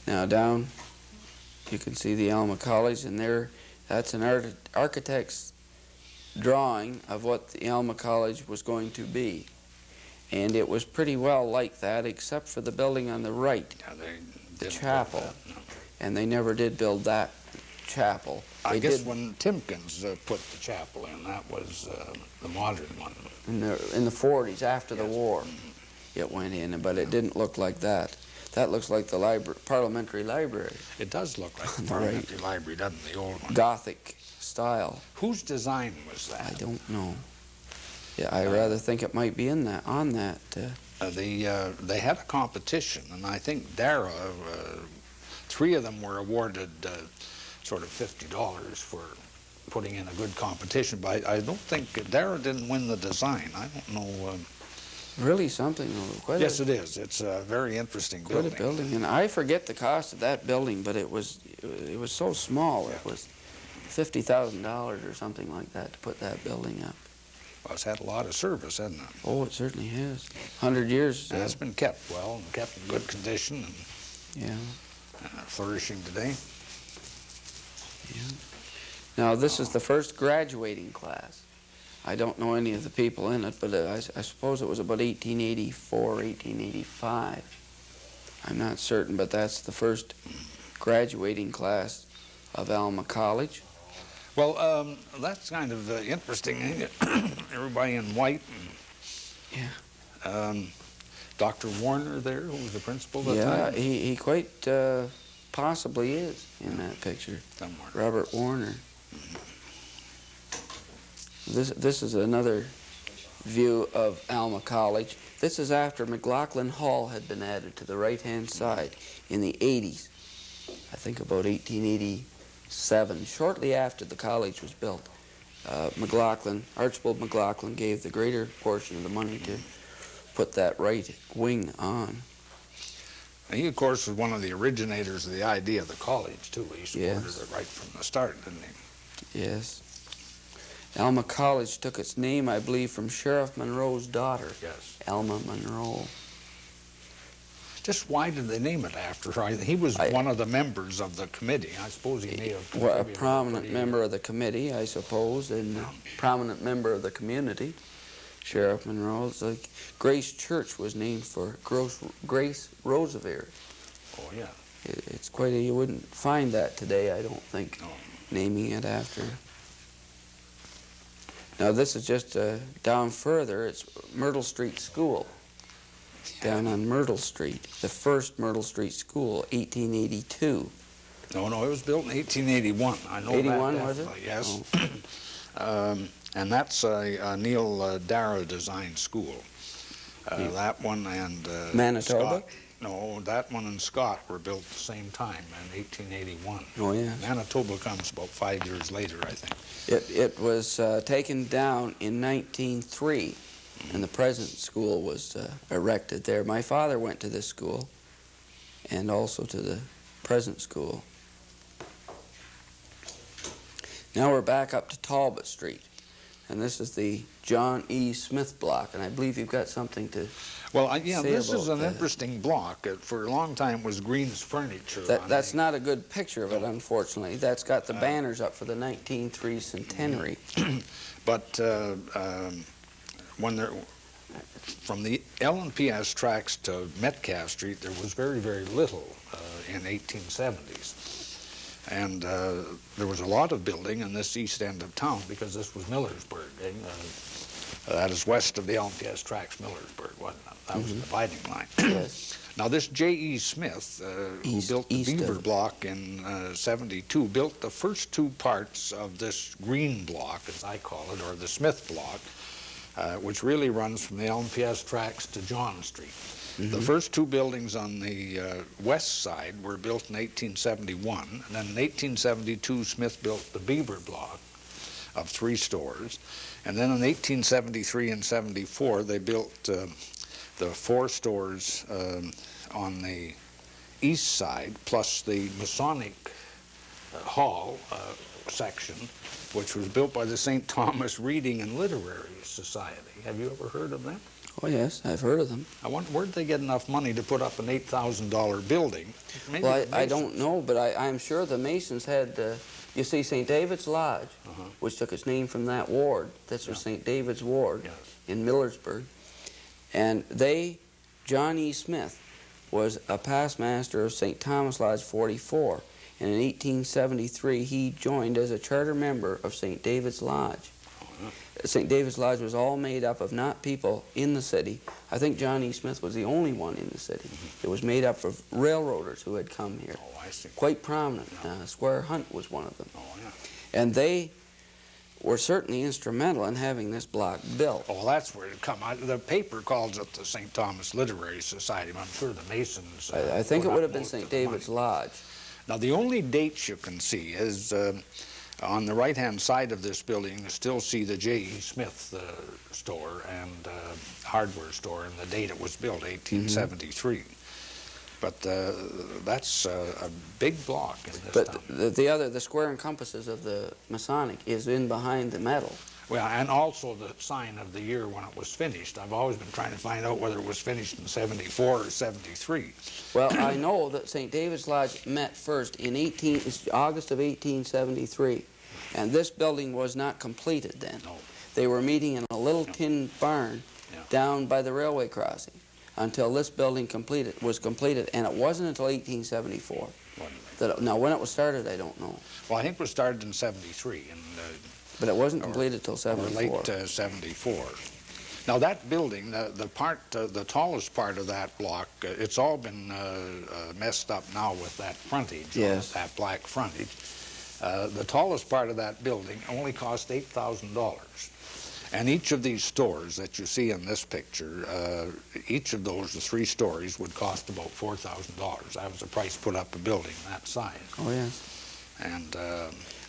Now down, you can see the Alma College, and there, that's an architect's drawing of what the Alma College was going to be. And it was pretty well like that, except for the building on the right, the chapel. No. And they never did build that chapel. I guess when Timkins put the chapel in, that was the modern one. In the 40s, after the war, it went in, but it didn't look like that. That looks like the parliamentary library. It does look like the parliamentary library, doesn't the old one? Gothic style. Whose design was that? I don't know. Yeah, I rather think it might be on that. They had a competition, and I think Dara, 3 of them were awarded sort of $50 for putting in a good competition, but I don't think Dara didn't win the design. I don't know. Really something. Yes, it is. It's a very interesting building. Quite a building, and I forget the cost of that building, but it was so small. It was $50,000 or something like that to put that building up. Well, it's had a lot of service, hasn't it? Oh, it certainly has. 100 years. And it's been kept well and kept in good condition and flourishing today. Yeah. Now, this is the first graduating class. I don't know any of the people in it, but I suppose it was about 1884, 1885. I'm not certain, but that's the first graduating class of Alma College. Well, that's kind of interesting. Everybody in white. And, Dr. Warner there, who was the principal at the time? Yeah, he quite possibly is in that picture. Somewhere. Robert Warner. This is another view of Alma College. This is after McLaughlin Hall had been added to the right-hand side in the 80s. I think about 1887, shortly after the college was built. Archibald McLaughlin gave the greater portion of the money to put that right wing on. He, of course, was one of the originators of the idea of the college, too. He supported it right from the start, didn't he? Yes. Alma College took its name, I believe, from Sheriff Monroe's daughter. Yes. Alma Monroe. Just why did they name it after her? He was one of the members of the committee. I suppose he may have... Well, a prominent member of the committee, I suppose, and a prominent member of the community. Sheriff Monroe. It's like Grace Church was named for Grace Roosevelt. Oh, yeah. It's quite a... You wouldn't find that today, I don't think, naming it after... Now, this is just down further. It's Myrtle Street School, down on Myrtle Street. The first Myrtle Street School, 1882. No, it was built in 1881. I know 81, that. was it? Yes. Oh. And that's a Neil Dara designed school. That one and Manitoba? Scott. No, that one and Scott were built at the same time in 1881. Oh, yeah. Manitoba comes about 5 years later, I think. It was taken down in 1903, and the present school was erected there. My father went to this school, and also to the present school. Now we're back up to Talbot Street, and this is the John E. Smith block, and I believe you've got something to yeah, this is an interesting block. For a long time, it was Green's Furniture. That's not a good picture of it, unfortunately. That's got the banners up for the 1903 centenary. But from the L&PS tracks to Metcalf Street, there was very, very little in 1870s. And there was a lot of building in this east end of town because this was Millersburg. That is west of the L&PS tracks, Millersburg, wasn't it? That was the dividing line. Yes. Now, this J.E. Smith, who built the Beaver block in 72, built the first 2 parts of this green block, as I call it, or the Smith block, which really runs from the L&PS tracks to John Street. The first 2 buildings on the west side were built in 1871, and then in 1872, Smith built the Beaver block of 3 stores, and then in 1873 and 74, they built the 4 stores on the east side, plus the Masonic Hall section, which was built by the St. Thomas Reading and Literary Society. Have you ever heard of that? Oh, yes, I've heard of them. I wonder, where'd they get enough money to put up an $8,000 building? Maybe well, I don't know, but I'm sure the Masons had, you see, St. David's Lodge, which took its name from that ward. That's St. David's Ward in Millersburg. And John E. Smith was a past master of St. Thomas Lodge 44. And in 1873, he joined as a charter member of St. David's Lodge. St. David's Lodge was all made up of not people in the city. I think John E. Smith was the only one in the city. It was made up of railroaders who had come here. Oh, I see. Quite prominent. Squire Hunt was one of them. Oh, yeah. And they were certainly instrumental in having this block built. Oh, well, that's where it come. The paper calls it the St. Thomas Literary Society. I'm sure the Masons... I think it would have been St. David's Lodge. Now, the only dates you can see is on the right-hand side of this building, you still see the J.E. Smith store and hardware store, and the date it was built, 1873. But that's a big block in this town. But the square and compasses of the Masonic is in behind the metal. Well, and also the sign of the year when it was finished. I've always been trying to find out whether it was finished in 74 or 73. Well, I know that St. David's Lodge met first in August of 1873, and this building was not completed then. No. They were meeting in a little tin barn down by the railway crossing until this building was completed, and it wasn't until 1874. Now, when it was started, I don't know. Well, I think it was started in 73. But it wasn't completed till 74. Or late 74. Now that building, the tallest part of that block, it's all been messed up now with that frontage, that black frontage. The tallest part of that building only cost $8,000. And each of these stores that you see in this picture, each of those, the 3 stories, would cost about $4,000. That was the price to put up a building that size. Oh, yes. And...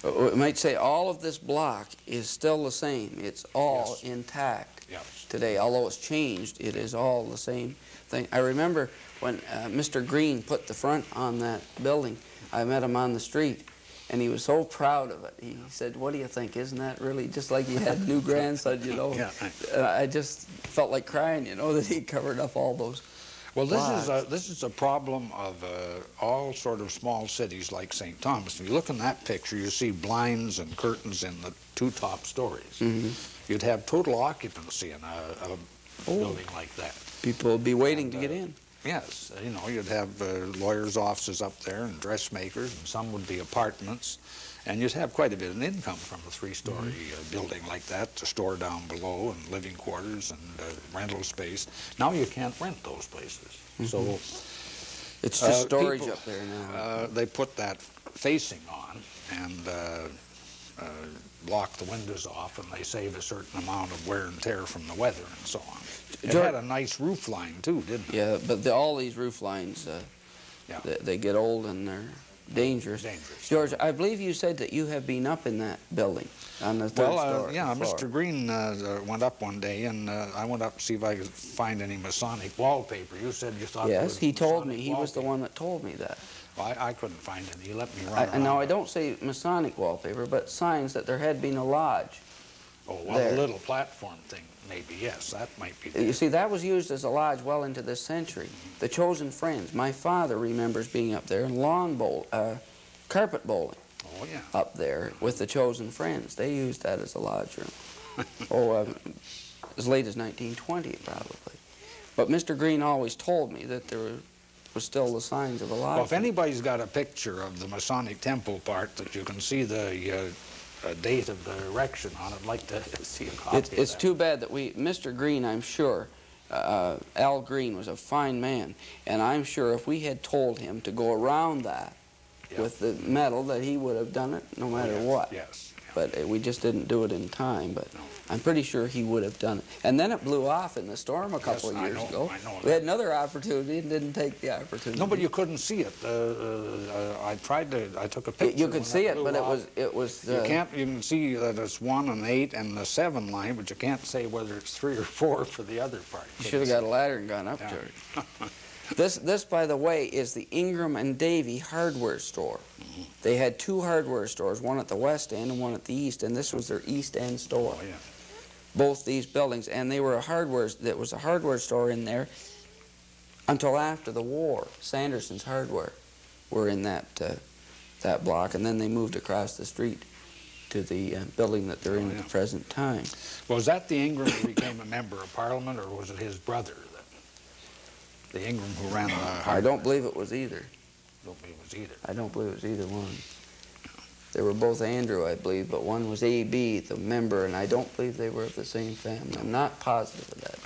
we might say all of this block is still the same. It's all intact today. Although it's changed, it is all the same thing. I remember when Mr. Green put the front on that building, I met him on the street, and he was so proud of it. He said, "What do you think? Isn't that really just like you had new grandson, you know?" I just felt like crying, you know, that he covered up all those. Well, this is a problem of all sort of small cities like St. Thomas. If you look in that picture, you see blinds and curtains in the 2 top stories. You'd have total occupancy in a building like that. People would be waiting to get in. Yes, you know, you'd have lawyers' offices up there and dressmakers, and some would be apartments. And you'd have quite a bit of income from a 3-story building like that, the store down below, and living quarters and rental space. Now you can't rent those places. So it's just storage up there now. They put that facing on and block the windows off, and they save a certain amount of wear and tear from the weather and so on. It had a nice roof line too, didn't it? Yeah, but all these roof lines, they get old and they're dangerous. George, I believe you said that you have been up in that building on the 3rd floor. Yeah, Mr. Green went up one day, and I went up to see if I could find any Masonic wallpaper. You said you thought there was he told me. Masonic He was the one that told me that. Well, I couldn't find any. He let me run around. Now, I don't say Masonic wallpaper, but signs that there had been a lodge. Oh, well, a little platform thing, maybe, yes, that might be there. You see, that was used as a lodge well into this century. The Chosen Friends. My father remembers being up there and carpet bowling up there with the Chosen Friends. They used that as a lodge room. As late as 1920, probably. But Mr. Green always told me that there was still the signs of a lodge. Well, if anybody's got a picture of the Masonic temple part that you can see the date of the erection on it, I'd like to see a copy of that. It's too bad that Mr. Green, I'm sure, Al Green was a fine man, and I'm sure if we had told him to go around that with the metal, that he would have done it no matter what. Yes. But we just didn't do it in time, but I'm pretty sure he would have done it. And then it blew off in the storm a couple of years ago. I know we had another opportunity and didn't take the opportunity. No, but you couldn't see it. I took a picture. You could see it, but it was. You can see that it's 1 and 8 and the 7 line, but you can't say whether it's 3 or 4 for the other part. You should have got a ladder and gone up, George. This, by the way, is the Ingram and Davy hardware store. They had 2 hardware stores, one at the west end and one at the east, and this was their east end store. Oh, yeah. both these buildings, and they were a hardware. There was a hardware store in there until after the war. Sanderson's Hardware were in that that block, and then they moved across the street to the building that they're in at the present time. Was that the Ingram who became a member of Parliament, or was it his brother? The Ingram who ran the hardware? I don't believe it was either. Don't believe it was either. I don't believe it was either one. They were both Andrew, I believe, but one was A.B., the member, and I don't believe they were of the same family. I'm not positive of that.